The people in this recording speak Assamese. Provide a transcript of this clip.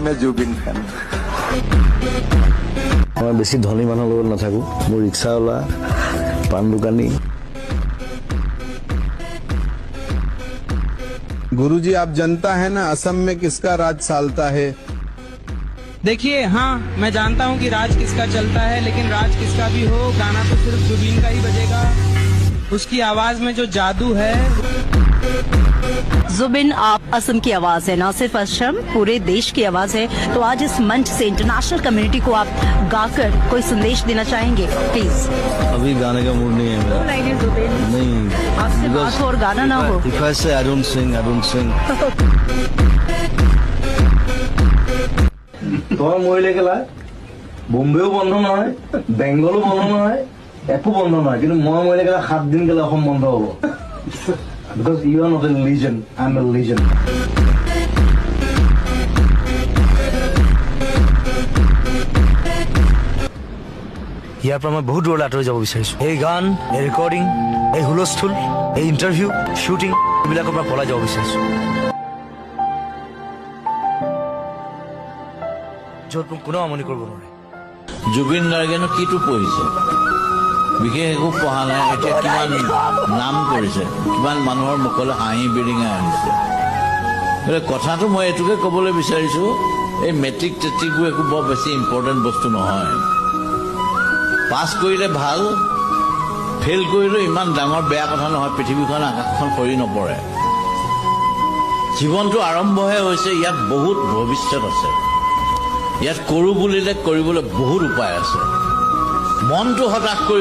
मैं जुबिन फैन मैं बेसी धनी मानुर लगत नाथाकू मोर रिक्सावाला पान दुकानी गुरुजी आप जनता है ना असम में किसका राज सालता है देखिए हाँ मैं जानता हूँ कि राज किसका चलता है, लेकिन राज किसका भी हो गाना तो सिर्फ जुबीन का ही बजेगा। उसकी आवाज में जो जादू है। जुबिन आप असम की आवाज है, ना सिर्फ असम पूरे देश की आवाज है। तो आज इस मंच से इंटरनेशनल कम्युनिटी को आप गाकर कोई संदेश देना चाहेंगे प्लीज? अभी गाने का मूड नहीं है मेरा। नहीं आपसे बात हो और गाना ना हो। If I say I don't sing, I don't sing. তোমার মহিলা গেলা বোম্বেও বন্ধ নহয় বেঙ্গলো বন্ধ নহয় একো বন্ধ নহয় কিন্তু মই মহিলা গেলা 7 দিন গেলে অসম বন্ধ হব because you are not a legend, I'm a legend. ইয়াৰ পৰা মই বহুত দূৰলৈ আঁতৰি যাব বিচাৰিছো। এই গান, এই ৰেকৰ্ডিং, এই হুলস্থুল, এই ইণ্টাৰভিউ, শ্বুটিং এইবিলাকৰ পৰা পলাই যাব বিচাৰিছো। য'ত মোক কোনেও আমনি কৰিব নোৱাৰে। জুবিন গাৰ্গেনো কিটো পঢ়িছে, বিশেষ একো পঢ়া নাই। এতিয়া কিমান নাম কৰিছে, কিমান মানুহৰ মুখলৈ হাঁহি বিৰিঙাই আনিছে। কথাটো মই এইটোকে ক'বলৈ বিচাৰিছো, এই মেট্ৰিক টেট্ৰিকবোৰ একো বৰ বেছি ইম্পৰ্টেণ্ট বস্তু নহয়। পাছ কৰিলে ভাল, ফেইল কৰিলেও ইমান ডাঙৰ বেয়া কথা নহয়। পৃথিৱীখন আকাশখন সৰি নপৰে। জীৱনটো আৰম্ভহে হৈছে, ইয়াত বহুত ভৱিষ্যত আছে। ইয়াত কৰোঁ বুলিলে কৰিবলৈ বহুত উপায় আছে। মনটো হতাশ কৰি